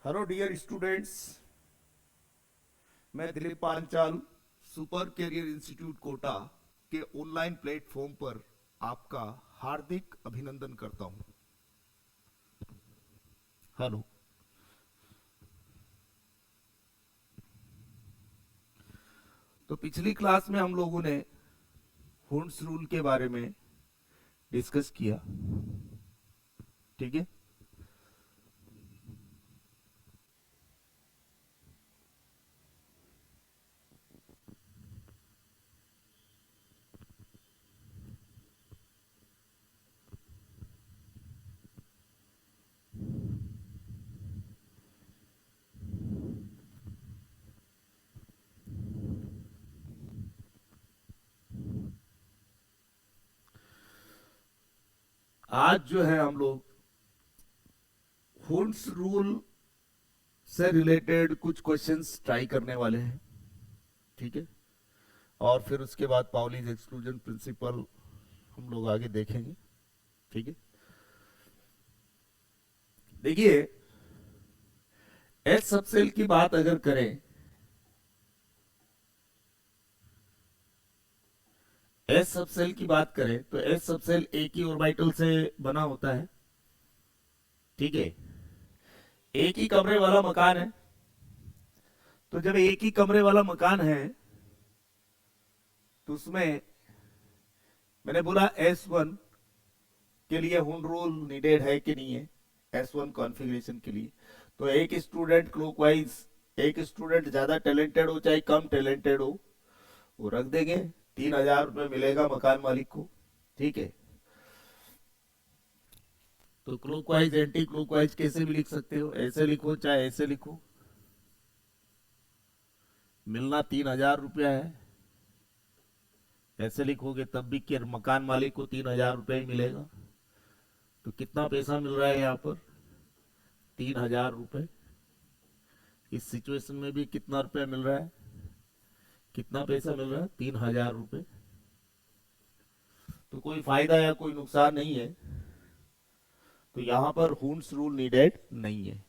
Hello dear students, मैं Dilip Panchal Super Career Institute Kota के online platform पर आपका हार्दिक अभिनंदन करता हूं। हेलो। तो पिछली क्लास में हम लोगों ने हुंड्स रूल के बारे में डिस्कस किया, ठीक है। आज जो है हम लोग हुंड्स रूल से रिलेटेड कुछ क्वेश्चंस ट्राई करने वाले हैं, ठीक है। और फिर उसके बाद पाउलीज एक्सक्लूजन प्रिंसिपल हम लोग आगे देखेंगे, ठीक है। देखिए, एस सबसेल की बात अगर करें, एस सबसेल की बात करें तो एस सबसेल एक ही ऑर्बिटल से बना होता है, ठीक है। एक ही कमरे वाला मकान है, तो जब एक ही कमरे वाला मकान है तो उसमें मैंने बोला S1 के लिए हुंड रूल नीडेड है कि नहीं है, S1 कॉन्फ़िगरेशन के लिए। तो एक स्टूडेंट क्लॉकवाइज, एक स्टूडेंट ज्यादा टैलेंटेड हो चाहे कम टैलेंटेड हो, वो रख देंगे, 3,000 रुपये मिलेगा मकान मालिक को, ठीक है। तो क्लॉकवाइज एंटी क्लॉकवाइज कैसे भी लिख सकते हो, ऐसे लिखो चाहे ऐसे लिखो, मिलना 3,000 रुपया है। ऐसे लिखोगे तब भी कि मकान मालिक को 3,000 रुपये ही मिलेगा। तो कितना पैसा मिल रहा है यहाँ पर, 3,000 रुपये। इस सिचुएशन में भी कितना रुपया मिल रहा है, कितना पैसा मिल रहा है, 3,000 रुपये। तो कोई फायदा या कोई नुकसान नहीं है, तो यहाँ पर हुंड्स रूल नीडेड नहीं है।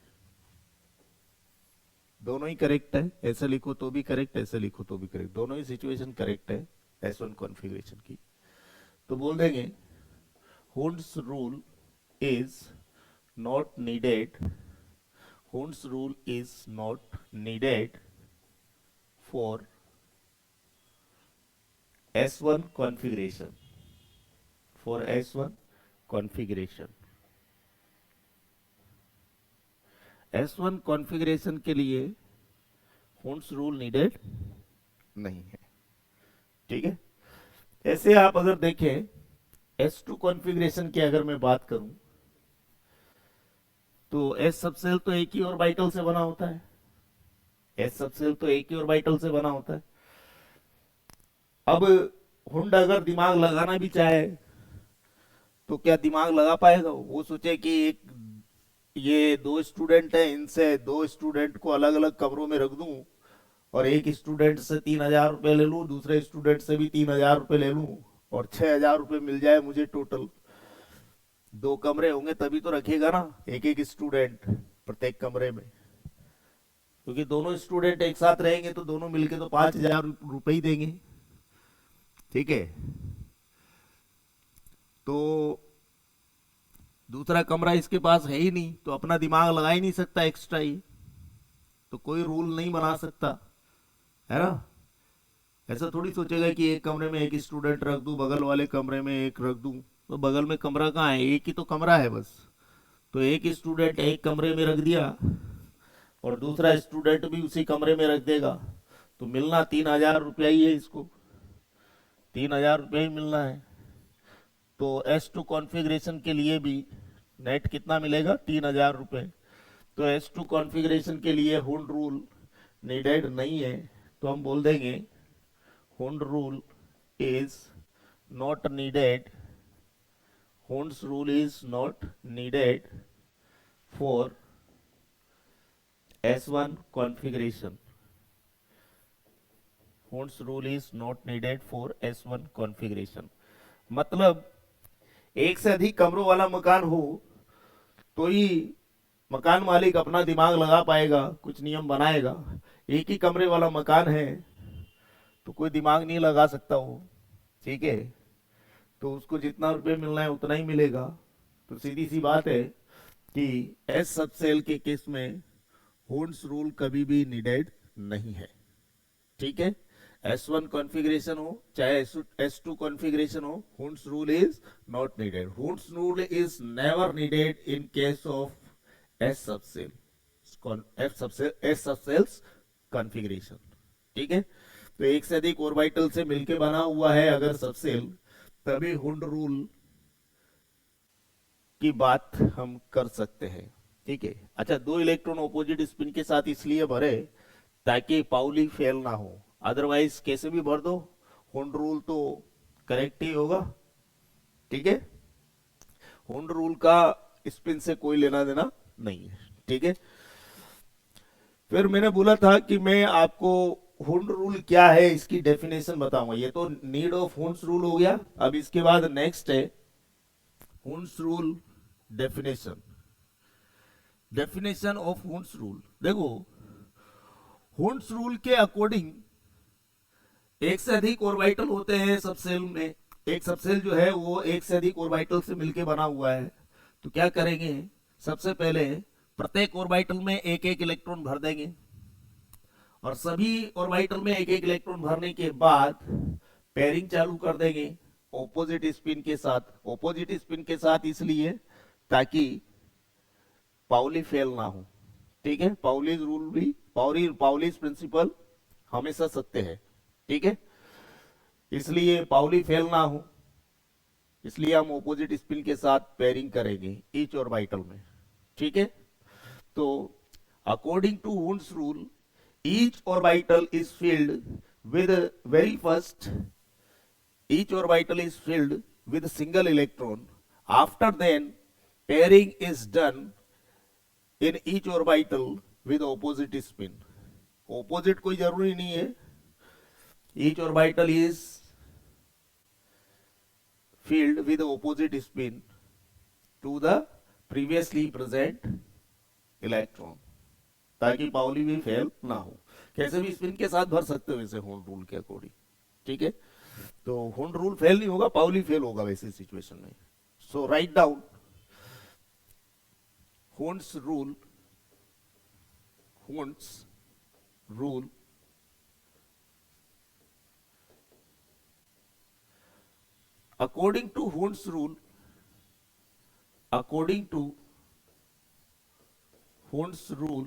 दोनों ही करेक्ट है, ऐसे लिखो तो भी करेक्ट, ऐसे लिखो तो भी करेक्ट, दोनों ही सिचुएशन करेक्ट है S1 कॉन्फ़िगरेशन की। तो बोल देंगे Hund's rule is not needed, Hund's rule is not needed for S1 configuration, for S1 configuration। S1 configuration के लिए हुंड्स रूल नीडेड नहीं है, ठीक है। ऐसे आप अगर देखें S2 कॉन्फ़िगरेशन की अगर मैं बात करूं तो S सबसेल तो एक ही ऑर्बिटल से बना होता है, S सबसेल तो एक ही ऑर्बिटल से बना होता है। अब हुंड अगर दिमाग लगाना भी चाहे तो क्या दिमाग लगा पाएगा? वो सोचे कि एक ये दो स्टूडेंट हैं, इनसे दो स्टूडेंट को अलग अलग कमरों में रख दूं और एक स्टूडेंट से 3,000 रुपये ले लूं, दूसरे स्टूडेंट से भी 3,000 रुपये ले लूं और 6,000 रुपये मिल जाए मुझे टोटल। दो कमरे होंगे तभी तो रखेगा ना एक एक स्टूडेंट प्रत्येक कमरे में, क्योंकि दोनों स्टूडेंट एक साथ रहेंगे तो दोनों मिलके तो 5,000 रुपये ही देंगे, ठीक है। तो दूसरा कमरा इसके पास है ही नहीं, तो अपना दिमाग लगा ही नहीं सकता एक्स्ट्रा ही, तो कोई रूल नहीं बना सकता, है ना। ऐसा थोड़ी सोचेगा कि एक कमरे में एक स्टूडेंट रख दूं, बगल वाले कमरे में एक रख दूं। तो बगल में कमरा कहाँ है, एक ही तो कमरा है बस। तो एक स्टूडेंट एक कमरे में रख दिया और दूसरा स्टूडेंट भी उसी कमरे में रख देगा, तो मिलना 3,000 रुपया ही है इसको, 3,000 रुपया ही मिलना है। तो S2 कॉन्फ़िगरेशन के लिए भी नेट कितना मिलेगा, 3,000 रुपये। तो S2 कॉन्फ़िगरेशन के लिए हुंड रूल नीडेड नहीं है, तो हम बोल देंगे Hund rule is not needed, Hund's rule is not needed for S1 configuration, Hund's rule is not needed for S1 configuration. मतलब एक से अधिक कमरों वाला मकान हो तो ही मकान मालिक अपना दिमाग लगा पाएगा, कुछ नियम बनाएगा। एक ही कमरे वाला मकान है तो कोई दिमाग नहीं लगा सकता वो, ठीक है, तो उसको जितना रुपये मिलना है उतना ही मिलेगा। तो सीधी सी बात है कि एस सब सेल के केस में होन्स रूल कभी भी नीडेड नहीं है, ठीक है। S1 कॉन्फ़िगरेशन हो चाहे S2 कॉन्फ़िगरेशन हो, होन्स rule is not needed. होन्स rule is never needed in case of S सब सेल, एस सब सेल्स कॉन्फ़िगरेशन, ठीक है। तो एक से अधिक ऑर्बिटल से मिलके बना हुआ है अगर सबसेल, तभी हुंड रूल की बात हम कर सकते हैं, ठीक है। अच्छा, दो इलेक्ट्रॉन ऑपोजिट स्पिन के साथ इसलिए भरे ताकि पाउली फेल ना हो, अदरवाइज कैसे भी भर दो हुंड रूल तो करेक्ट ही होगा, ठीक है। हुंड रूल का स्पिन से कोई लेना देना नहीं है, ठीक है। फिर मैंने बोला था कि मैं आपको हुंड रूल क्या है इसकी डेफिनेशन बताऊंगा। ये तो नीड ऑफ हुंड्स रूल हो गया। अब इसके बाद नेक्स्ट है Hund's rule definition. Definition of Hund's rule, देखो हुंड्स रूल के अकॉर्डिंग एक से अधिक ऑर्बिटल होते हैं सबसेल में। एक सबसेल जो है वो एक से अधिक ऑर्बिटल से मिलकर बना हुआ है। तो क्या करेंगे, सबसे पहले प्रत्येक ऑर्बिटल में एक एक इलेक्ट्रॉन भर देंगे और सभी ऑर्बिटल में एक एक इलेक्ट्रॉन भरने के बाद पेयरिंग चालू कर देंगे ऑपोजिट स्पिन के साथ। ऑपोजिट स्पिन के साथ इसलिए ताकि पाउली फेल ना हो, ठीक है। पाउलीज रूल भी, पाउलीज प्रिंसिपल हमेशा सत्य है, ठीक है। इसलिए पाउली फेल ना हो, इसलिए हम ऑपोजिट स्पिन के साथ पेयरिंग करेंगे ईच ऑर्बिटल में, ठीक है। तो according to Hund's rule each orbital is filled with very first each orbital is filled with a single electron. After then pairing is done in each orbital with opposite spin. Opposite कोई जरूरी नहीं है, each orbital is filled with opposite spin to the previously present electron, ताकि Pauli भी fail ना हो। कैसे भी स्पिन के साथ भर सकते हो वैसे हुंड रूल के अकॉर्डिंग, ठीक है। तो हुंड रूल फेल नहीं होगा, पाउली फेल होगा वैसे सिचुएशन में। So write down Hund's rule. Hund's rule according to Hund's rule, according to Hund's rule,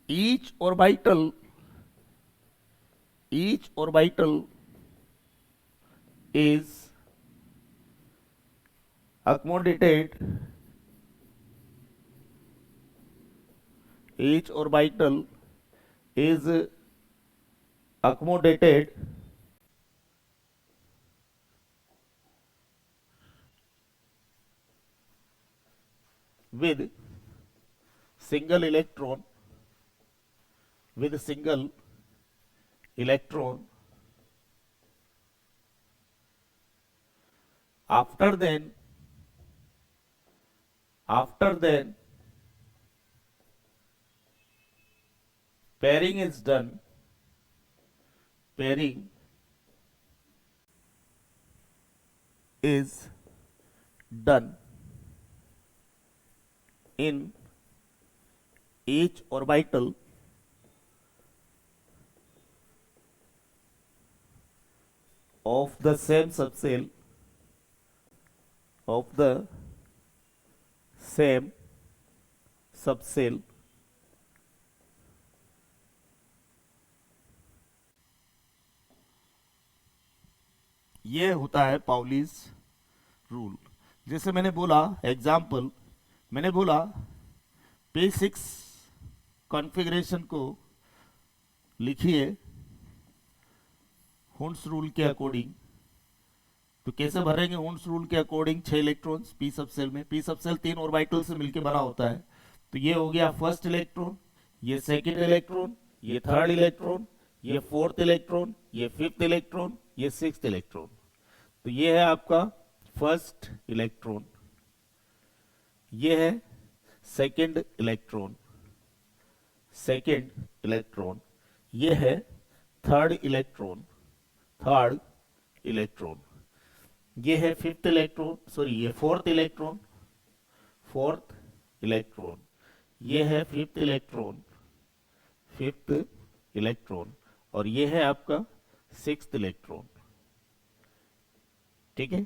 each orbital is accommodated, each orbital is accommodated with single electron, with single electron. After then pairing is done, pairing is done in each orbital of the same subcell, of the same subcell ये होता है Pauli's rule. जैसे मैंने बोला example, मैंने बोला P6 configuration को लिखिए हुंड्स रूल के अकॉर्डिंग। तो कैसे भरेंगे हुंड्स रूल के अकॉर्डिंग? 6 इलेक्ट्रॉन्स पी सबसेल में। पी सबसेल 3 ऑर्बिटल से मिलकर बना होता है। तो ये हो गया फर्स्ट इलेक्ट्रॉन, ये सेकंड इलेक्ट्रॉन, ये थर्ड इलेक्ट्रॉन, ये फोर्थ इलेक्ट्रॉन, ये फिफ्थ इलेक्ट्रॉन, ये सिक्स्थ इलेक्ट्रॉन। तो ये है आपका फर्स्ट इलेक्ट्रॉन, ये है सेकंड इलेक्ट्रॉन, सेकंड इलेक्ट्रॉन, ये है थर्ड इलेक्ट्रॉन, थर्ड इलेक्ट्रॉन, ये है फिफ्थ इलेक्ट्रॉन, सॉरी ये फोर्थ इलेक्ट्रॉन, फोर्थ इलेक्ट्रॉन, ये है फिफ्थ इलेक्ट्रॉन, फिफ्थ इलेक्ट्रॉन, और ये है आपका सिक्स्थ इलेक्ट्रॉन। ठीक है,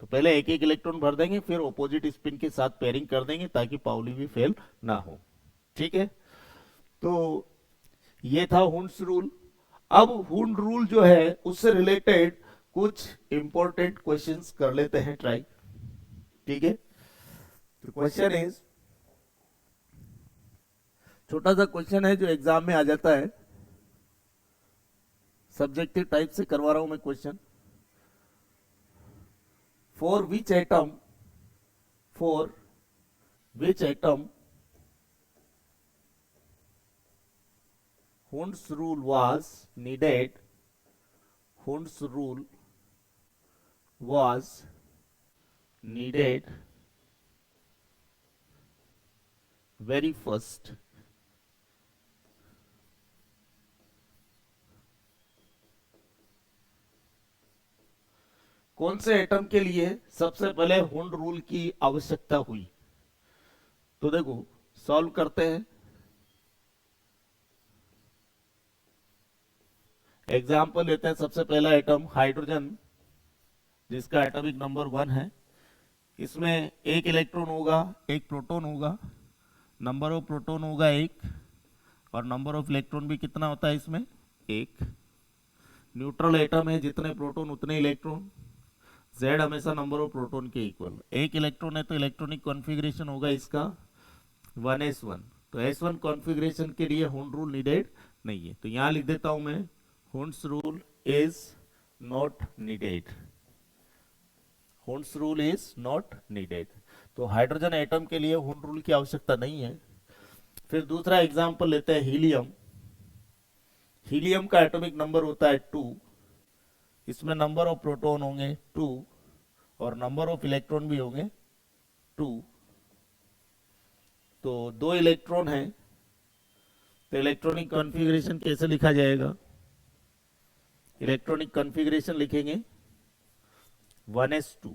तो पहले एक एक इलेक्ट्रॉन भर देंगे, फिर ऑपोजिट स्पिन के साथ पेयरिंग कर देंगे ताकि पाउली भी फेल ना हो। ठीक है, तो ये था हुंड्स रूल। अब हुंड रूल जो है उससे रिलेटेड कुछ इंपॉर्टेंट क्वेश्चंस कर लेते हैं ट्राई। ठीक है, तो क्वेश्चन इज, छोटा सा क्वेश्चन है जो एग्जाम में आ जाता है, सब्जेक्टिव टाइप से करवा रहा हूं मैं question. For which atom, for which atom Hund's rule was needed, Hund's rule was needed very first, कौन से एटम के लिए सबसे पहले हुंड रूल की आवश्यकता हुई? तो देखो सॉल्व करते हैं। एग्जाम्पल लेते हैं, सबसे पहला एटम हाइड्रोजन, जिसका एटॉमिक नंबर 1 है। इसमें एक इलेक्ट्रॉन होगा, एक प्रोटॉन होगा, नंबर ऑफ प्रोटॉन होगा 1, और नंबर ऑफ इलेक्ट्रॉन भी कितना होता है इसमें? 1। न्यूट्रल एटम है, जितने प्रोटॉन उतने इलेक्ट्रॉन, Z हमेशा नंबर ऑफ प्रोटॉन के इक्वल। एक इलेक्ट्रॉन है तो इलेक्ट्रॉनिक कॉन्फ़िगरेशन होगा इसका 1s1। तो s1 कॉन्फ़िगरेशन के लिए हुंड रूल नीडेड नहीं है, तो यहां लिख देता हूं मैं, Hund's rule is not needed, Hund's rule is not needed. तो हाइड्रोजन एटम के लिए हुंड रूल की आवश्यकता नहीं है। फिर दूसरा एग्जांपल लेते हैं हीलियम। हीलियम का एटॉमिक नंबर होता है 2, इसमें नंबर ऑफ प्रोटॉन होंगे 2 और नंबर ऑफ इलेक्ट्रॉन भी होंगे 2। तो 2 इलेक्ट्रॉन है, तो इलेक्ट्रॉनिक कॉन्फ़िगरेशन कैसे लिखा जाएगा? इलेक्ट्रॉनिक कॉन्फ़िगरेशन लिखेंगे 1s2।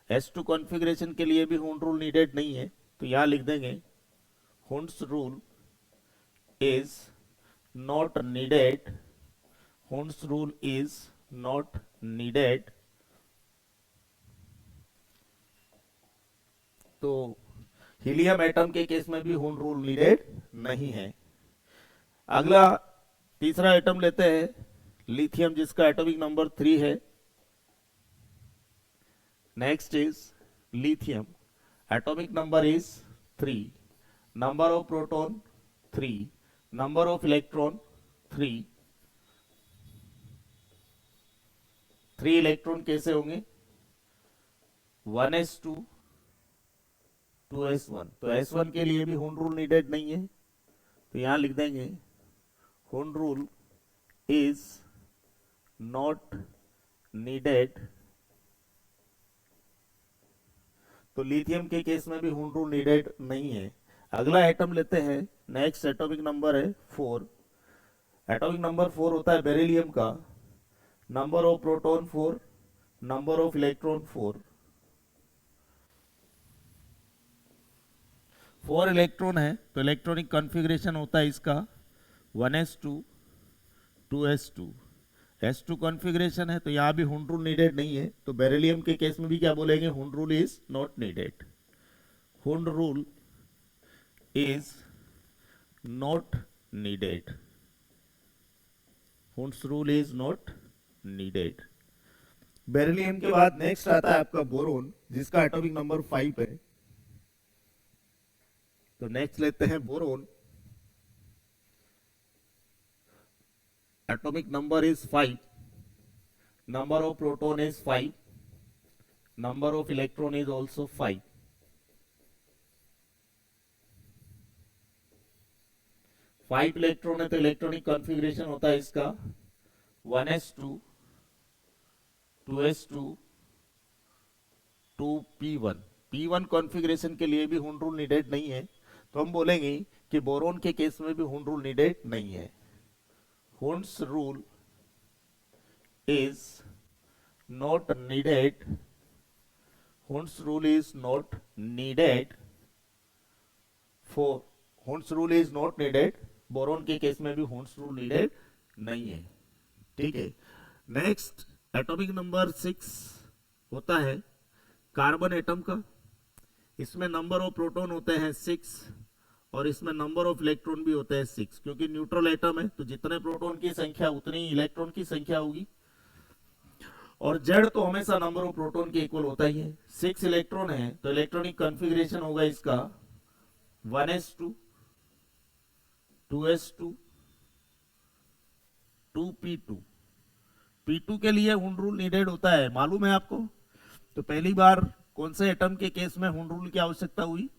s2 कॉन्फ़िगरेशन के लिए भी हुंड रूल नीडेड नहीं है, तो यहां लिख देंगे Hund's rule is not needed, Hund's rule is not needed. तो हीलियम एटम के केस में भी हुंड रूल नीडेड नहीं है। अगला तीसरा एटम लेते हैं लिथियम, जिसका एटॉमिक नंबर 3 है। Next is lithium, atomic number is 3, number of proton 3, number of electron 3। 3 electron कैसे होंगे? 1s2 2s1। तो s1 के लिए भी हुंड रूल नीडेड नहीं है, तो यहां लिख देंगे Hund rule is not needed. तो लिथियम के केस में भी हुंड रूल नीडेड नहीं है। अगला एटम लेते हैं, नेक्स्ट एटॉमिक नंबर है 4। एटॉमिक नंबर 4 होता है बेरिलियम का, number of proton 4, number of electron 4। 4 electron है, तो इलेक्ट्रॉनिक कॉन्फ़िगरेशन होता है इसका 1s2 2s2। s2 कॉन्फ़िगरेशन है, तो यहां भी हुंड रूल नीडेड नहीं है, तो बेरिलियम के केस में भी क्या बोलेंगे? Hund rule is not needed, Hund rule is not needed, Hund's rule is not needed. Beryllium के बाद नेक्स्ट आता है आपका बोरोन, जिसका एटॉमिक नंबर 5 है। तो नेक्स्ट लेते हैं boron, atomic number is 5, number of proton is 5, number of electron is also 5। 5 electron है, तो इलेक्ट्रॉनिक कॉन्फ़िगरेशन होता है इसका 1s2 2s2 2p1। p1 configuration के लिए भी हुंड रूल नीडेड नहीं है, तो हम बोलेंगे कि बोरोन के केस में भी हुंड रूल नीडेड नहीं है। Hund's rule is not needed, Hund's rule is not needed for, Hund's rule is not needed, boron के केस में भी हुंड्स रूल नीडेड नहीं है। ठीक है। नेक्स्ट एटॉमिक नंबर 6 होता है कार्बन एटम का। इसमें नंबर ऑफ प्रोटॉन होते हैं 6 और इसमें नंबर ऑफ इलेक्ट्रॉन भी होते हैं 6, क्योंकि न्यूट्रल एटम है तो जितने प्रोटॉन की संख्या उतनी ही इलेक्ट्रॉन की संख्या होगी। और जेड तो हमेशा नंबर ऑफ प्रोटॉन के इक्वल होता ही है। 6 इलेक्ट्रॉन है तो इलेक्ट्रॉनिक कॉन्फ़िगरेशन होगा इसका 1s2 2s2 2p2। p2 के लिए हुंड रूल नीडेड होता है, मालूम है आपको। तो पहली बार कौन से एटम के केस में हुंड रूल की आवश्यकता हुई?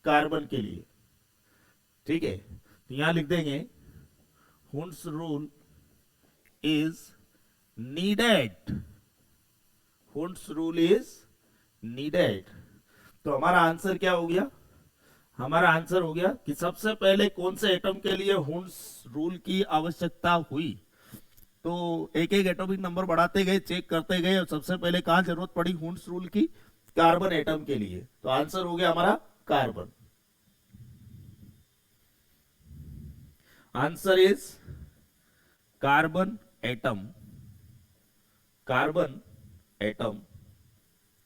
कार्बन के लिए। ठीक है, तो यहां लिख देंगे Hund's rule is needed, Hund's rule is needed. तो हमारा आंसर क्या हो गया? हमारा आंसर हो गया कि सबसे पहले कौन से एटम के लिए हुंड्स रूल की आवश्यकता हुई। तो एक एक एटॉमिक नंबर बढ़ाते गए, चेक करते गए और सबसे पहले कहां जरूरत पड़ी हुंड्स रूल की? कार्बन एटम के लिए। तो आंसर हो गया हमारा carbon. Answer is carbon atom, carbon atom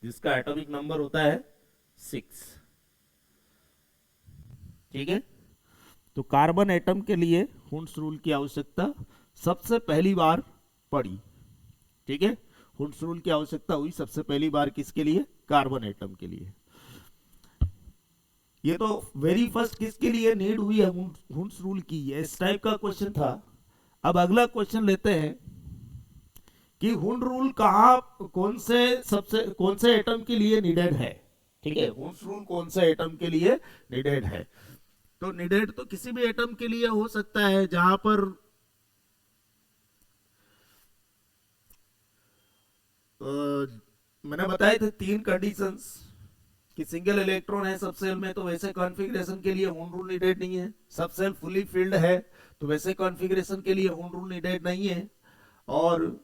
जिसका एटॉमिक नंबर होता है 6। ठीक है, तो कार्बन एटम के लिए हुंड्स रूल की आवश्यकता सबसे पहली बार पड़ी। ठीक है, हुंड्स रूल की आवश्यकता हुई सबसे पहली बार किसके लिए? कार्बन एटम के लिए। ये तो वेरी फर्स्ट किसके लिए नीड हुई है हुंड्स रूल की, इस टाइप का क्वेश्चन था। अब अगला क्वेश्चन लेते हैं कि हुंड रूल कहां, कौन से एटम के लिए नीडेड है। ठीक है, हुंड्स रूल कौन से एटम के लिए नीडेड है? तो नीडेड तो किसी भी एटम के लिए हो सकता है जहां पर मैंने बताए थे 3 कंडीशंस कि सिंगल इलेक्ट्रॉन है सब सेल में तो वैसे कॉन्फ़िगरेशन के लिए हुंड रूल नीडेड नहीं है। सब सेल फुली फिल्ड है तो वैसे कॉन्फ़िगरेशन के लिए हुंड रूल नीडेड नहीं है। और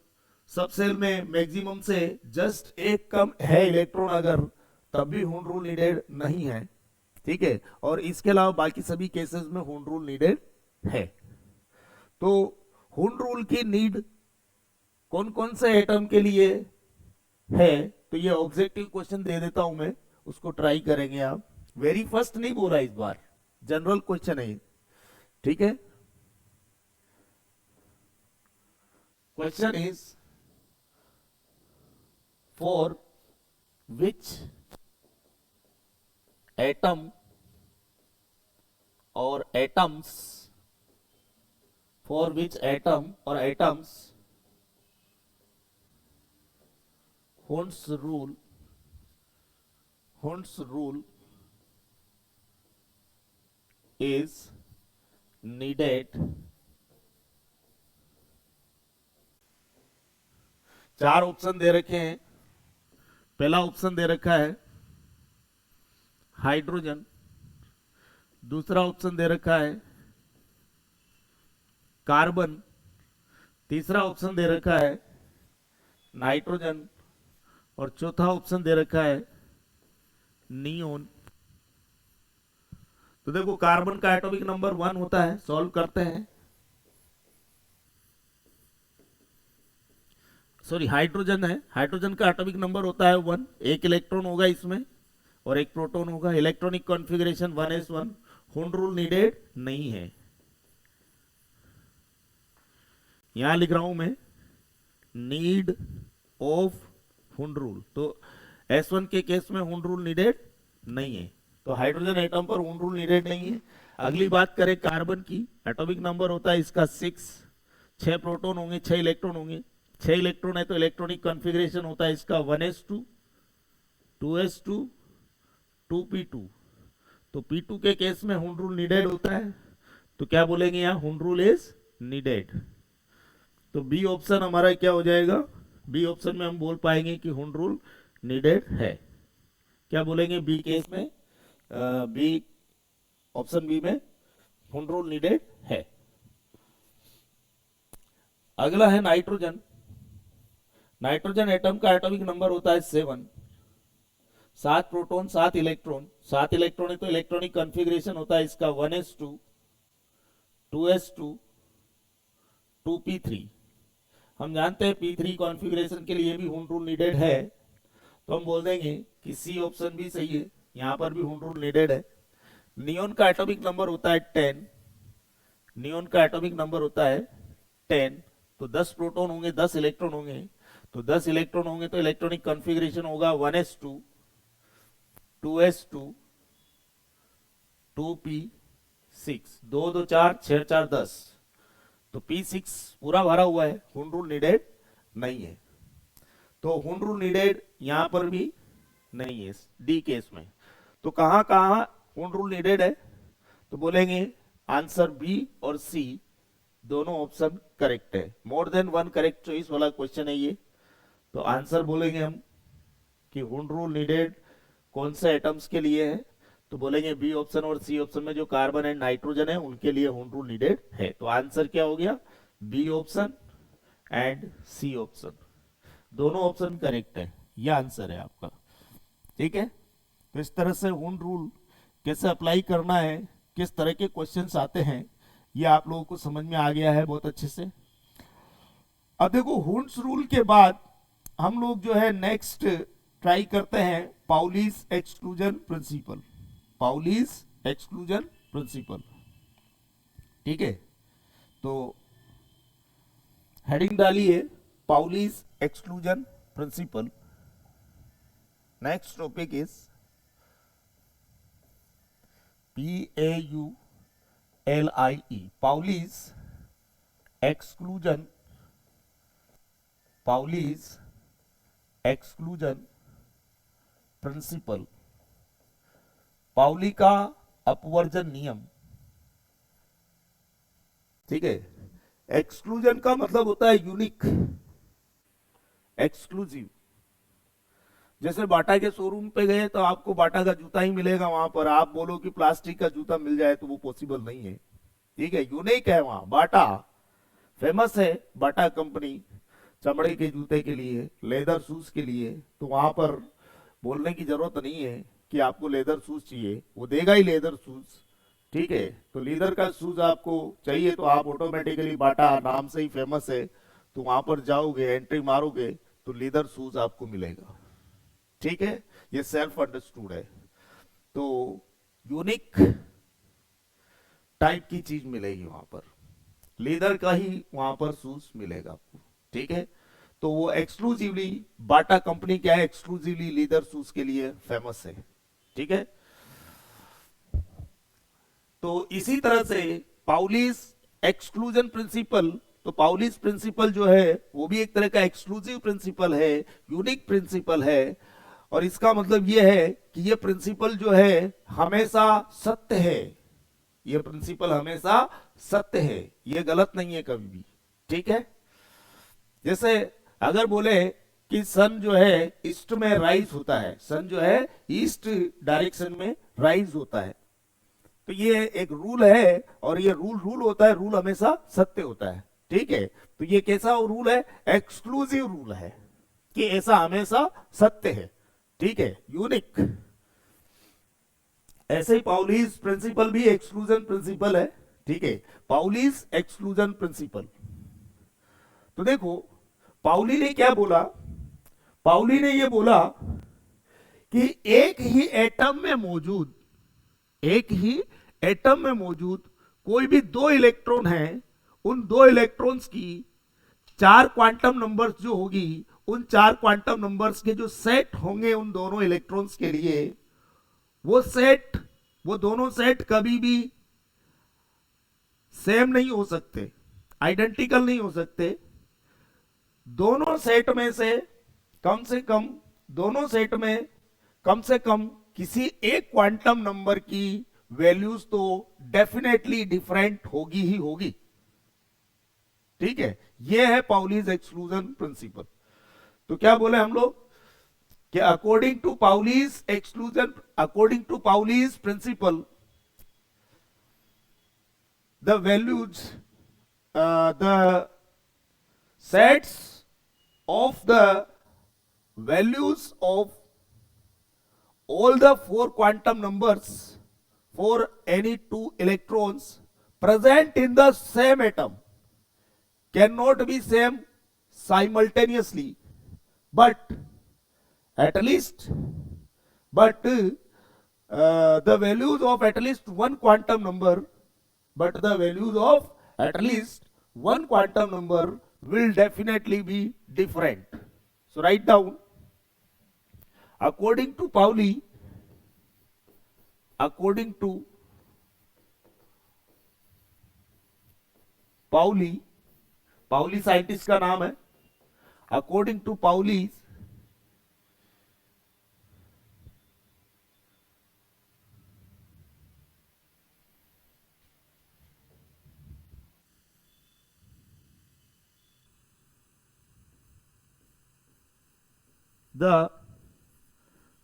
सब सेल में मैक्सिमम से जस्ट एक कम है इलेक्ट्रॉन अगर, तब भी हुंड रूल नीडेड नहीं है। ठीक है, और इसके अलावा बाकी सभी केसेस में हुंड रूल नीडेड है। तो हुंड रूल की नीड कौन कौन से एटम के लिए है? तो ये ऑब्जेक्टिव क्वेश्चन दे देता हूं मैं, उसको ट्राई करेंगे आप। वेरी फर्स्ट नहीं बोला इस बार, जनरल क्वेश्चन है। ठीक है, question is for which atom or atoms, for which atom or atoms Hund's rule is needed। 4 option दे रखे हैं। पहला ऑप्शन दे रखा है हाइड्रोजन, दूसरा ऑप्शन दे रखा है कार्बन, तीसरा ऑप्शन दे रखा है नाइट्रोजन और चौथा ऑप्शन दे रखा है नियोन। तो देखो कार्बन का एटॉमिक नंबर 1 होता है, सॉल्व करते हैं। सॉरी, हाइड्रोजन है, हाइड्रोजन का एटॉमिक नंबर होता है 1, एक इलेक्ट्रॉन होगा इसमें और एक प्रोटॉन होगा। Electronic configuration 1s1। Hund rule needed नहीं है। यहां लिख रहा हूं मैं नीड ऑफ हुंड रूल, तो S1 के केस में हुंड रूल नीडेड नहीं है, तो हाइड्रोजन एटम पर हुंड रूल नीडेड नहीं है। अगली बात करें कार्बन की, एटॉमिक नंबर होता है इसका 6, 6 प्रोटॉन होंगे, 6 इलेक्ट्रॉन होंगे। 6 इलेक्ट्रॉन है तो इलेक्ट्रॉनिक कॉन्फ़िगरेशन होता है इसका 1s2 2s2 2p2। तो p2 के केस में हुंड रूल नीडेड होता है, तो क्या बोलेंगे यहां? Hund rule is needed. तो बी ऑप्शन हमारा क्या हो जाएगा? बी ऑप्शन में हम बोल पाएंगे कि हुंड रूल नीडेड है। क्या बोलेंगे बी केस में? बी ऑप्शन बी में हुंड रूल नीडेड है। अगला है नाइट्रोजन। नाइट्रोजन एटम का एटॉमिक नंबर होता है 7। 7 प्रोटॉन 7 इलेक्ट्रॉन। 7 इलेक्ट्रॉन है तो इलेक्ट्रॉनिक कॉन्फ़िगरेशन होता है इसका 1s2 2s2 2p3। हम जानते हैं p3 कॉन्फ़िगरेशन के लिए भी हुंड रूल नीडेड है, तो हम बोल देंगे कि सी ऑप्शन भी सही है, यहां पर भी हुंड रूल नीडेड है। नियोन का एटॉमिक नंबर होता है 10। नियोन का एटॉमिक नंबर होता है 10, तो 10 प्रोटॉन होंगे 10 इलेक्ट्रॉन होंगे, तो 10 इलेक्ट्रॉन होंगे तो इलेक्ट्रॉनिक कॉन्फ़िगरेशन होगा 1s2 2s2 2p6। 2 2 4 6 4 10, तो p6 पूरा भरा हुआ है, हुंड रूल नीडेड नहीं है। तो हुंड रूल नीडेड यहां पर भी नहीं है डी केस में। तो कहां कहां हुंड रूल नीडेड है? तो बोलेंगे आंसर बी और सी दोनों ऑप्शन करेक्ट है। More than one correct choice वाला क्वेश्चन है ये। तो आंसर बोलेंगे हम कि हुंड रूल नीडेड कौन से एटम्स के लिए है? तो बोलेंगे बी ऑप्शन और सी ऑप्शन में जो कार्बन एंड नाइट्रोजन है उनके लिए हुंड रूल नीडेड है। तो आंसर क्या हो गया? B option and C option, दोनों ऑप्शन करेक्ट है, यह आंसर है आपका। ठीक है, तो इस तरह से हुंड रूल कैसे अप्लाई करना है, किस तरह के क्वेश्चंस आते हैं, ये आप लोगों को समझ में आ गया है बहुत अच्छे से। अब देखो हुंड्स रूल के बाद हम लोग जो है नेक्स्ट ट्राई करते हैं Pauli's exclusion principle. Pauli's exclusion principle, ठीक है, तो हेडिंग डालिए Pauli's exclusion principle. Next topic is PAULIE, Pauli's exclusion, Pauli's exclusion principle. Pauli का अपवर्जन नियम, ठीक है। एक्सक्लूजन का मतलब होता है यूनिक, एक्सक्लूसिव। जैसे बाटा के शोरूम पे गए तो आपको बाटा का जूता ही मिलेगा, वहां पर आप बोलो कि प्लास्टिक का जूता मिल जाए तो वो पॉसिबल नहीं है, ठीक है। यूनिक है, वहां बाटा फेमस है, बाटा कंपनी चमड़े के जूते के लिए, लेदर शूज के लिए। तो वहां पर बोलने की जरूरत नहीं है कि आपको लेदर शूज चाहिए, वो देगा ही लेदर शूज, ठीक है। तो लेदर का शूज आपको चाहिए तो आप ऑटोमेटिकली, बाटा नाम से ही फेमस है, तो वहां पर जाओगे, एंट्री मारोगे तो लेदर शूज आपको मिलेगा, ठीक है। ये सेल्फ अंडरस्टूड है। तो यूनिक टाइप की चीज मिलेगी वहां पर, लेदर का ही वहां पर शूज मिलेगा आपको, ठीक है। तो वो एक्सक्लूसिवली बाटा कंपनी क्या है, एक्सक्लूसिवली लेदर शूज के लिए फेमस है, ठीक है। तो इसी तरह से पाउलीज एक्सक्लूजन प्रिंसिपल, तो पाउलीज प्रिंसिपल जो है वो भी एक तरह का एक्सक्लूसिव प्रिंसिपल है, यूनिक प्रिंसिपल है। और इसका मतलब ये है कि ये प्रिंसिपल जो है हमेशा सत्य है, ये प्रिंसिपल हमेशा सत्य है, ये गलत नहीं है कभी भी, ठीक है। जैसे अगर बोले कि सन जो है ईस्ट में राइज होता है, सन जो है ईस्ट डायरेक्शन में राइज होता है, तो ये एक रूल है, और ये रूल होता है, रूल हमेशा सत्य होता है, ठीक है। तो ये कैसा रूल है? एक्सक्लूसिव रूल है कि ऐसा हमेशा सत्य है, ठीक है, यूनिक। ऐसे ही पाउलीज प्रिंसिपल भी एक्सक्लूजन प्रिंसिपल है, ठीक है, पाउलीज एक्सक्लूजन प्रिंसिपल। तो देखो पाउली ने क्या बोला, पाउली ने ये बोला कि एक ही एटम में मौजूद, एक ही एटम में मौजूद कोई भी 2 इलेक्ट्रॉन है, उन 2 इलेक्ट्रॉन्स की 4 क्वांटम नंबर्स जो होगी, उन 4 क्वांटम नंबर्स के जो सेट होंगे उन दोनों इलेक्ट्रॉन्स के लिए, वो सेट, वो दोनों सेट कभी भी सेम नहीं हो सकते, आइडेंटिकल नहीं हो सकते। दोनों सेट में से कम, दोनों सेट में कम से कम किसी एक क्वांटम नंबर की वैल्यूज तो डेफिनेटली डिफरेंट होगी ही होगी, ठीक है। यह है पाउलीज एक्सक्लूजन प्रिंसिपल। तो क्या बोले हम लोग कि according to Pauli's principle the values the sets of the values of all the four quantum numbers for any two electrons present in the same atom cannot be same simultaneously, but at least the values of at least one quantum number but the values of at least one quantum number will definitely be different. So write down, according to Pauli scientist का नाम है, according to Pauli the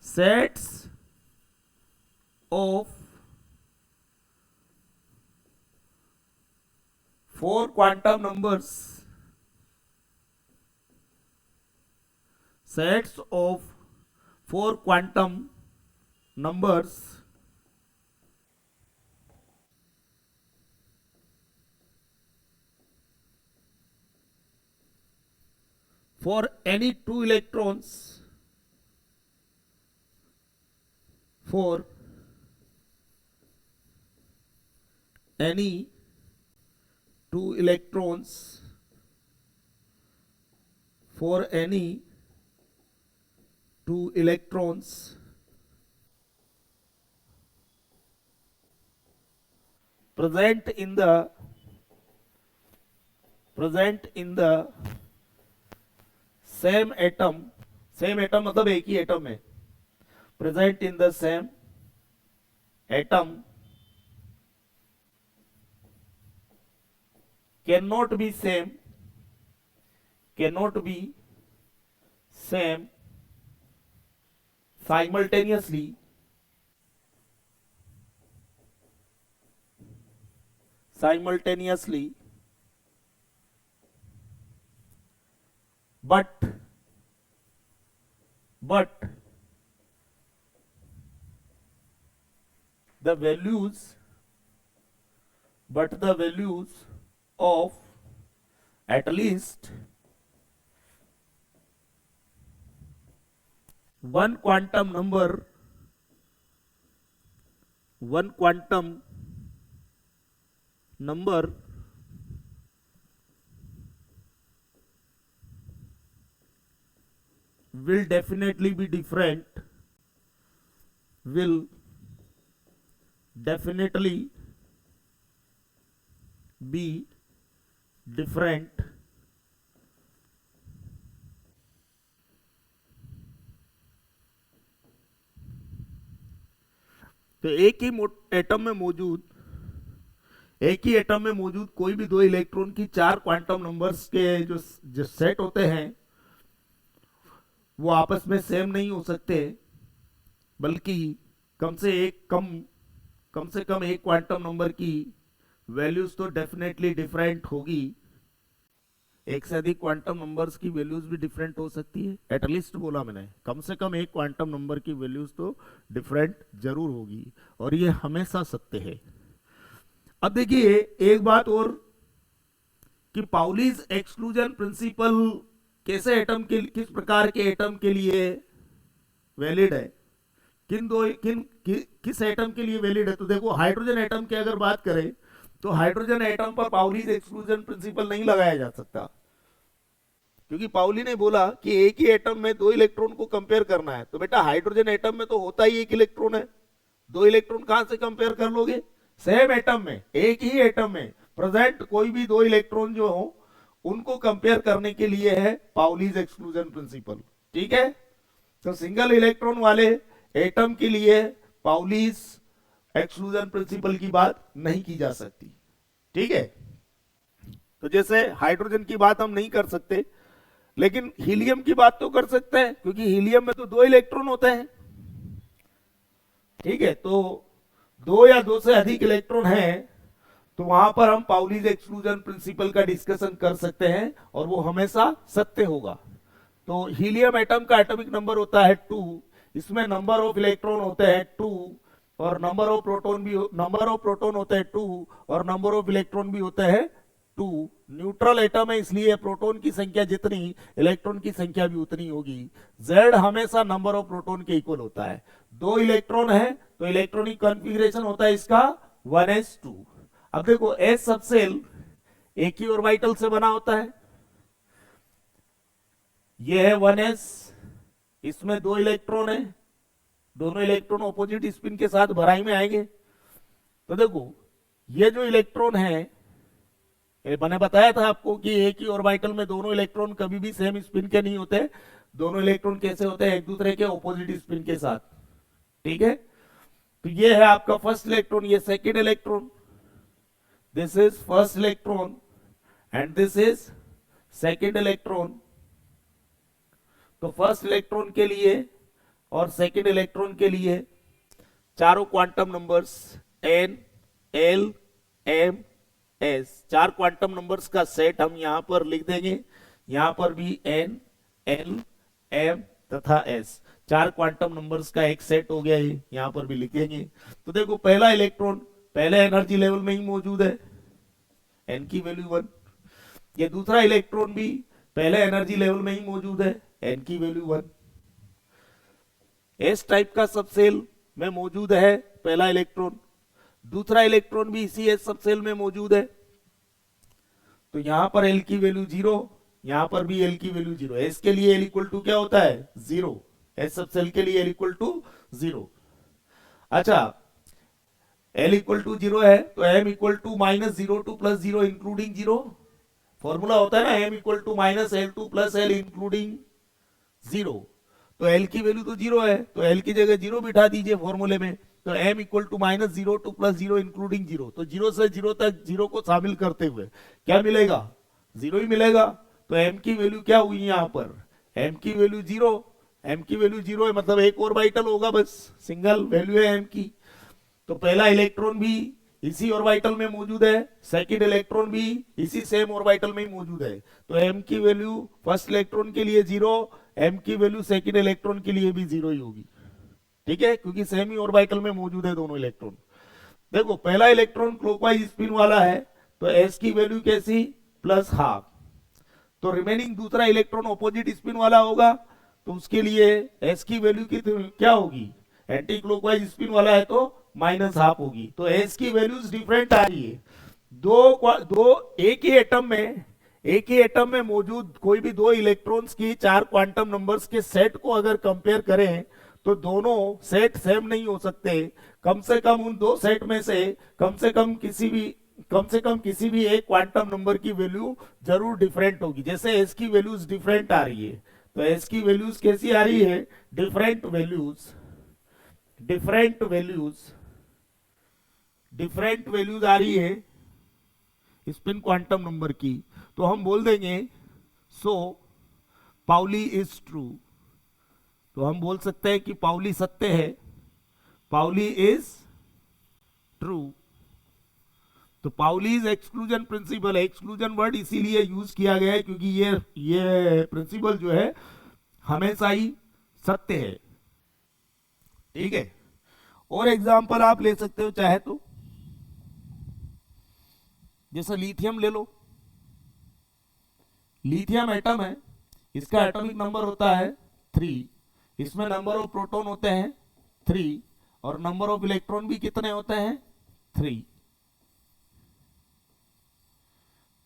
sets of four quantum numbers for any two electrons for any two electrons for any two electrons present in the same atom मतलब एक ही atom है, present in the same atom cannot be same simultaneously but the values of at least one quantum number will definitely be different तो एक ही atom में मौजूद कोई भी दो इलेक्ट्रॉन की चार क्वांटम नंबर्स के जो सेट होते हैं वो आपस में सेम नहीं हो सकते, बल्कि कम से कम एक क्वांटम नंबर की वैल्यूज तो डेफिनेटली डिफरेंट होगी। एक से अधिक क्वांटम नंबर्स की वैल्यूज भी डिफरेंट हो सकती है, एटलीस्ट बोला मैंने, कम से कम एक क्वांटम नंबर की वैल्यूज तो डिफरेंट जरूर होगी, और ये हमेशा सत्य है। अब देखिए एक बात और कि पाउलीज एक्सक्लूजन प्रिंसिपल किस प्रकार के एटम के लिए वैलिड है, किस एटम के लिए वैलिड है। तो देखो हाइड्रोजन एटम की अगर बात करें तो हाइड्रोजन एटम पर पाउलीज एक्सक्लूजन प्रिंसिपल नहीं लगाया जा सकता, क्योंकि पाउली ने बोला कि एक ही एटम में दो इलेक्ट्रॉन को कंपेयर करना है। तो बेटा हाइड्रोजन एटम में तो होता ही एक इलेक्ट्रॉन है, दो इलेक्ट्रॉन कहां से कंपेयर कर लोगे? सेम एटम में, एक ही एटम में प्रेजेंट कोई भी दो इलेक्ट्रॉन जो हो उनको कंपेयर करने के लिए है पाउलीज एक्सक्लूजन प्रिंसिपल। ठीक है, तो सिंगल इलेक्ट्रॉन वाले एटम के लिए पाउलीज एक्सक्लूजन प्रिंसिपल की बात नहीं की जा सकती। ठीक है, तो जैसे हाइड्रोजन की बात हम नहीं कर सकते, लेकिन हीलियम की बात तो कर सकते हैं, क्योंकि हीलियम में तो 2 इलेक्ट्रॉन होते हैं। ठीक है, तो 2 या 2 से अधिक इलेक्ट्रॉन है तो वहां पर हम पाउलीज एक्सक्लूजन प्रिंसिपल का डिस्कशन कर सकते हैं और वो हमेशा सत्य होगा। तो हीलियम एटम का एटॉमिक नंबर होता है 2, इसमें नंबर ऑफ इलेक्ट्रॉन होते हैं 2 और नंबर ऑफ प्रोटॉन होते हैं 2 और नंबर ऑफ इलेक्ट्रॉन भी होते हैं 2। न्यूट्रल एटम है, इसलिए प्रोटॉन की संख्या जितनी इलेक्ट्रॉन की संख्या भी उतनी होगी। Z हमेशा नंबर ऑफ प्रोटॉन के इक्वल होता है। 2 इलेक्ट्रॉन है तो इलेक्ट्रॉनिक कॉन्फ़िगरेशन होता है इसका 1s2। अब देखो S सबसेल एक ही ऑर्बिटल से बना होता है, यह है 1s, इसमें 2 इलेक्ट्रॉन है, दोनों इलेक्ट्रॉन ऑपोजिट स्पिन के साथ भराई में आएंगे। तो देखो ये जो इलेक्ट्रॉन है, मैंने बताया था आपको कि एक ही ऑर्बिटल में दोनों इलेक्ट्रॉन कभी भी सेम स्पिन के नहीं होते, दोनों इलेक्ट्रॉन कैसे होते हैं, एक दूसरे के ऑपोजिट स्पिन के साथ। ठीक है, तो ये है आपका फर्स्ट इलेक्ट्रॉन, ये second electron, this is first electron and this is second electron. तो फर्स्ट इलेक्ट्रॉन के लिए और सेकंड इलेक्ट्रॉन के लिए चारों quantum numbers n, l, m, s, 4 quantum numbers का सेट हम यहां पर लिख देंगे। यहां पर भी n, l, m तथा s, 4 क्वांटम नंबर्स का एक सेट हो गया है, यहां पर भी लिखेंगे। तो देखो पहला इलेक्ट्रॉन पहले एनर्जी लेवल में ही मौजूद है, n की वैल्यू 1। ये दूसरा इलेक्ट्रॉन भी पहले एनर्जी लेवल में ही मौजूद है, n की वैल्यू 1। s टाइप का सबसेल में मौजूद है पहला इलेक्ट्रॉन, दूसरा इलेक्ट्रॉन भी इसी s सबसेल में मौजूद है। तो यहां पर l की वैल्यू 0, यहां पर भी l की वैल्यू 0। s के लिए l इक्वल टू क्या होता है 0, s सबसेल के लिए l इक्वल टू 0। अच्छा, l इक्वल टू 0 है तो m equal to -0 to +0 including 0। Formula होता है ना m equal to -L2 + L including 0। तो l की वैल्यू तो 0 है तो l की जगह 0 बिठा दीजिए फॉर्मूले में। तो m equal to -0 to +0 including 0। तो 0 से 0 तक 0 को शामिल करते हुए क्या मिलेगा, 0 ही मिलेगा। तो m की वैल्यू क्या हुई यहाँ पर, m की वैल्यू 0, m की वैल्यू 0 है मतलब एक ऑर्बिटल होगा, बस सिंगल वैल्यू है m की। तो पहला इलेक्ट्रॉन भी इसी ऑर्बिटल में मौजूद है, सेकंड इलेक्ट्रॉन भी इसी सेम ऑर्बिटल में ही मौजूद है। तो m की वैल्यू फर्स्ट इलेक्ट्रॉन के लिए 0, m की वैल्यू सेकंड इलेक्ट्रॉन के लिए भी 0 ही होगी। ठीक है, क्योंकि सेम ही ऑर्बिटल में मौजूद है दोनों इलेक्ट्रॉन। देखो पहला इलेक्ट्रॉन क्लॉकवाइज स्पिन वाला है तो s की वैल्यू कैसी +12। तो रिमेनिंग दूसरा इलेक्ट्रॉन ऑपोजिट स्पिन वाला होगा तो उसके लिए s की वैल्यू क्या होगी, एंटी क्लॉकवाइज स्पिन वाला है तो -12 होगी। तो s की वैल्यूज डिफरेंट आ रही है। एक ही एटम में मौजूद कोई भी 2 इलेक्ट्रॉन्स की 4 क्वांटम नंबर्स के सेट को अगर कंपेयर करें तो दोनों सेट सेम नहीं हो सकते। कम से कम उन 2 सेट में से कम से कम किसी भी एक क्वांटम नंबर की वैल्यू जरूर डिफरेंट होगी। जैसे s की वैल्यूज डिफरेंट आ रही है तो s की वैल्यूज कैसी आ रही है, डिफरेंट वैल्यूज आ रही है स्पिन क्वांटम नंबर की। तो हम बोल देंगे सो पाउली इज ट्रू। तो हम बोल सकते हैं कि पाउली सत्य है, पाउली इज ट्रू। तो Pauli's exclusion principal, exclusion word इसीलिए यूज किया गया है क्योंकि ये प्रिंसिपल जो है हमेशा ही सत्य है। ठीक है, और एग्जांपल आप ले सकते हो चाहे तो, जैसे लिथियम ले लो। लिथियम एटम है, इसका एटॉमिक नंबर होता है 3, इसमें नंबर ऑफ प्रोटॉन होते हैं 3 और नंबर ऑफ इलेक्ट्रॉन भी कितने होते हैं 3।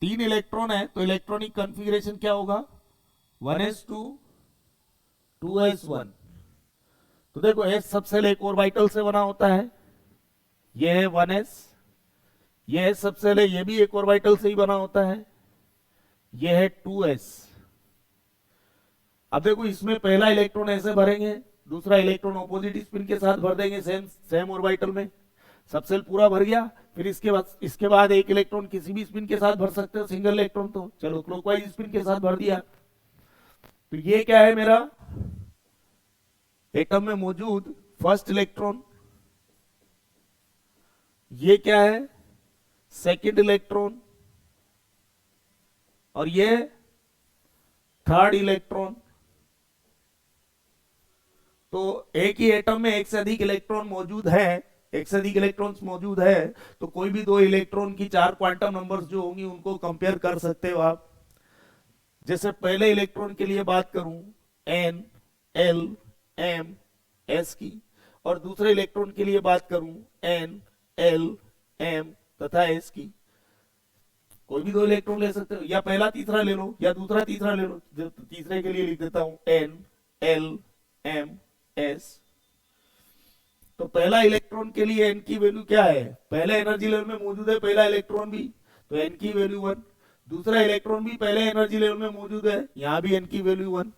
3 इलेक्ट्रॉन है तो इलेक्ट्रॉनिक कॉन्फ़िगरेशन क्या होगा 1s2 2s1। तो देखो s सबसेल एक ऑर्बिटल से बना होता है, यह है 1s, यह सबसेल है, यह भी एक ऑर्बिटल से ही बना होता है, यह है 2s। अब देखो इसमें पहला इलेक्ट्रॉन ऐसे भरेंगे, दूसरा इलेक्ट्रॉन ऑपोजिट स्पिन के साथ भर देंगे सेम ऑर्बिटल में, सबसेल पूरा भर गया। फिर इसके बाद एक इलेक्ट्रॉन किसी भी स्पिन के साथ भर सकते हो, सिंगल इलेक्ट्रॉन तो चलो क्लॉकवाइज स्पिन के साथ भर दिया। तो ये क्या है मेरा एटम में मौजूद फर्स्ट इलेक्ट्रॉन, ये क्या है सेकंड इलेक्ट्रॉन, और ये थर्ड इलेक्ट्रॉन। तो एक ही एटम में एक से अधिक इलेक्ट्रॉन मौजूद है, एक से अधिक इलेक्ट्रॉन्स मौजूद है, तो कोई भी दो इलेक्ट्रॉन की चार क्वांटम नंबर्स जो होंगी उनको कंपेयर कर सकते हो आप। जैसे पहले इलेक्ट्रॉन के लिए बात करूं एन, एल, एम, एस की, और दूसरे इलेक्ट्रॉन के लिए बात करूं एन, एल, एम तथा एस की। कोई भी दो इलेक्ट्रॉन ले सकते हो, या पहला तीसरा ले लो या दूसरा तीसरा ले लो। जो तीसरे के लिए लिख देता हूं एन, एल, एम, एस। तो पहला इलेक्ट्रॉन के लिए एन की वैल्यू क्या है, पहले एनर्जी लेवल में मौजूद है पहला इलेक्ट्रॉन भी, तो एन की वैल्यू 1। दूसरा इलेक्ट्रॉन भी पहले एनर्जी लेवल में मौजूद है, यहां भी एन की वैल्यू 1।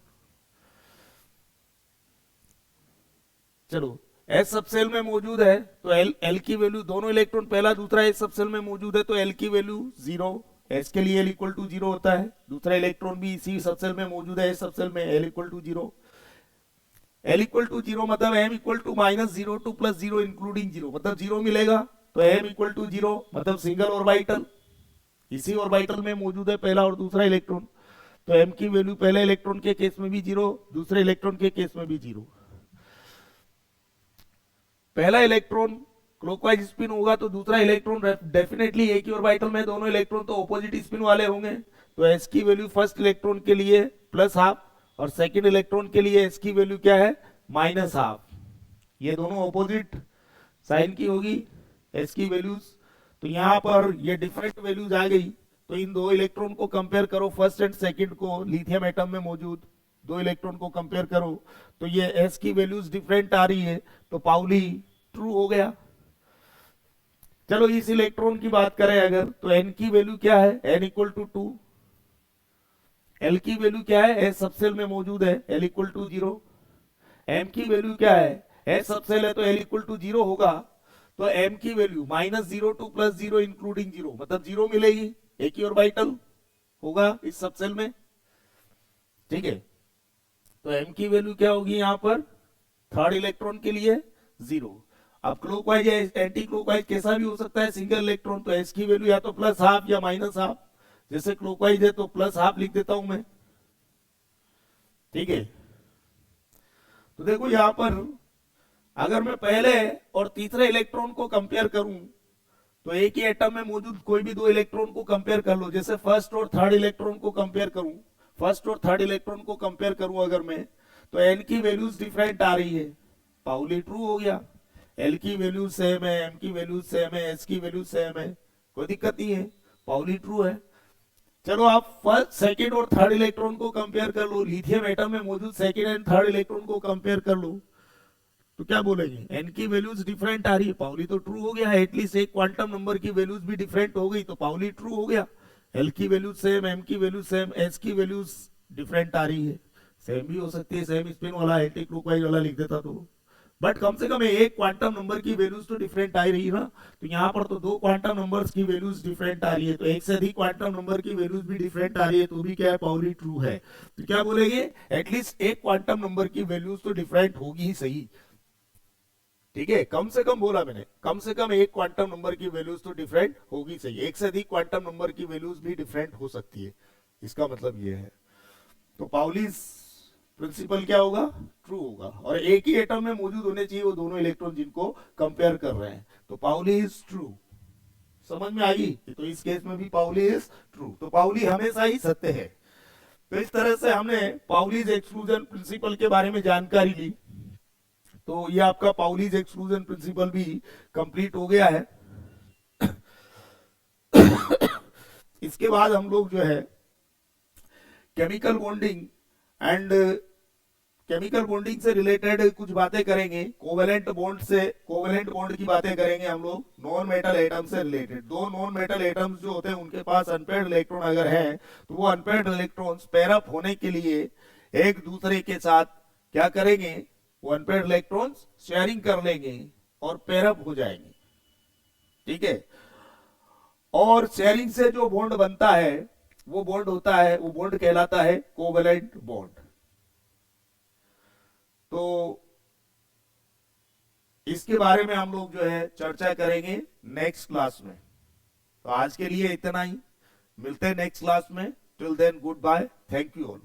चलो एस सबसेल में मौजूद है तो एल की वैल्यू, दोनों इलेक्ट्रॉन पहला दूसरा एस सबसेल में मौजूद है तो एल की वैल्यू 0, एस के लिए एल इक्वल टू 0 होता है। दूसरा इलेक्ट्रॉन भी इसी सबसेल में मौजूद है एस सबसेल में, L equal to 0। L equal to 0 मतलब M equal to -0 to +0 including 0, मतलब 0 मिलेगा। तो एम इक्वल टू 0 मतलब सिंगल ऑर्बिटल, इसी ऑर्बिटल में मौजूद है पहला और दूसरा इलेक्ट्रॉन। तो एम की वैल्यू पहले इलेक्ट्रॉन के केस में भी 0, दूसरे इलेक्ट्रॉन के केस में भी 0। पहला इलेक्ट्रॉन क्लॉकवाइज स्पिन होगा तो दूसरा इलेक्ट्रॉन डेफिनेटली एक ही ऑर्बिटल में, दोनों इलेक्ट्रॉन तो ऑपोजिट स्पिन वाले होंगे। तो एस की वैल्यू फर्स्ट इलेक्ट्रॉन के लिए +½ और सेकंड इलेक्ट्रॉन के लिए एस की वैल्यू क्या है -½ ये दोनों ऑपोजिट साइन की होगी एस की वैल्यूज। तो यहां पर ये डिफरेंट वैल्यूज आ गई। तो इन दो इलेक्ट्रॉन को कंपेयर करो, फर्स्ट एंड सेकंड को, लिथियम एटम में मौजूद दो इलेक्ट्रॉन को कंपेयर करो, तो ये एस की वैल्यूज डिफरेंट आ रही है, तो पाउली ट्रू हो गया। चलो इस इलेक्ट्रॉन की बात करें अगर, तो एन की वैल्यू क्या है, एन इक्वल टू 2। एल की वैल्यू क्या है, एस सबसेल में मौजूद है, एल इक्वल टू 0। एम की वैल्यू क्या है, एस सबसेल है तो एल इक्वल टू 0 होगा। तो एम की वैल्यू -0 टू +0 इंक्लूडिंग 0, मतलब 0 मिलेगी, एक ही ऑर्बिटल होगा इस सबसेल में, ठीक है। तो एम की वैल्यू क्या होगी यहां पर थर्ड इलेक्ट्रॉन के लिए 0। अब क्लॉकवाइज या एंटी क्लॉकवाइज कैसा भी हो सकता है सिंगल इलेक्ट्रॉन, तो एस की वैल्यू या तो +½ या -½ जैसे क्लॉकवाइज है तो +½ लिख देता हूं मैं, ठीक है। तो देखो यहां पर अगर मैं पहले और तीसरे इलेक्ट्रॉन को कंपेयर करूं तो एक ही एटम में मौजूद कोई भी दो इलेक्ट्रॉन को कंपेयर कर लो। जैसे फर्स्ट और थर्ड इलेक्ट्रॉन को कंपेयर करूं, फर्स्ट और थर्ड इलेक्ट्रॉन को कंपेयर करूं अगर मैं, तो एन की वैल्यूज डिफरेंट आ रही है, पाउली ट्रू हो गया। एल की वैल्यू सेम है, एम की वैल्यू सेम है, एस की वैल्यू सेम है, कोई दिक्कत नहीं है, पाउली ट्रू है। चलो आप फर्स्ट सेकंड और थर्ड इलेक्ट्रॉन को कंपेयर कर लो, लिथियम एटम में मौजूद सेकंड एंड थर्ड इलेक्ट्रॉन को कंपेयर कर लो, तो क्या बोलेंगे, एन की वैल्यूज डिफरेंट आ रही है, पाउली तो ट्रू हो गया। एटलीस्ट एक क्वांटम नंबर की वैल्यूज भी डिफरेंट हो गई तो पाउली ट्रू हो गया। एल की वैल्यू सेम, एम की वैल्यू सेम, एस की वैल्यूज डिफरेंट आ रही है, सेम भी हो सकती है, सेम स्पिन वाला एंटी क्लॉकवाइज वाला लिख देता तो, बट कम से कम एक क्वांटम नंबर की वैल्यूज तो डिफरेंट आ रही है ना। तो यहाँ पर तो दो क्वांटम नंबर्स की वैल्यूज डिफरेंट आ रही है, तो एक से अधिक क्वांटम नंबर की वैल्यूज भी डिफरेंट आ रही है, तो भी क्या है, पाउली ट्रू है। तो क्या बोलेंगे, एटलीस्ट एक क्वांटम नंबर की वैल्यूज तो डिफरेंट होगी ही सही, ठीक है। कम से कम बोला मैंने, कम से कम एक क्वांटम नंबर की वैल्यूज तो डिफरेंट होगी सही, एक से अधिक क्वांटम नंबर की वैल्यूज भी डिफरेंट हो सकती है, इसका मतलब ये है। तो पाउलीज प्रिंसिपल क्या होगा, ट्रू होगा, और एक ही एटम में मौजूद होने चाहिए वो दोनों इलेक्ट्रॉन जिनको कंपेयर कर रहे हैं। तो पाउली इज ट्रू, समझ में आई। तो इस केस में भी पाउली इज ट्रू, तो पाउली हमेशा ही सत्य है। तो इस तरह से हमने पाउलीज एक्सक्लूजन प्रिंसिपल के बारे में जानकारी ली। तो ये आपका पाउलीज एक्सक्लूजन प्रिंसिपल भी कंप्लीट हो गया है। इसके बाद हम लोग जो है chemical bonding and chemical bonding से रिलेटेड कुछ बातें करेंगे, कोवेलेंट बॉन्ड से, कोवेलेंट बॉन्ड की बातें करेंगे हम लोग, नॉन मेटल एटम से रिलेटेड। दो नॉन मेटल एटम्स जो होते हैं उनके पास अनपेयर्ड इलेक्ट्रॉन अगर है तो वो अनपेयर्ड इलेक्ट्रॉन्स पेयर अप होने के लिए एक दूसरे के साथ क्या करेंगे, वो अनपेयर्ड इलेक्ट्रॉन्स शेयरिंग कर लेंगे और पेयर अप हो जाएंगे, ठीक है। और शेयरिंग से जो बॉन्ड बनता है वो बॉन्ड होता है, वो बॉन्ड कहलाता है कोवेलेंट बॉन्ड। तो इसके बारे में हम लोग जो है चर्चा करेंगे नेक्स्ट क्लास में। तो आज के लिए इतना ही, मिलते हैं नेक्स्ट क्लास में। Till then good bye, thank you all.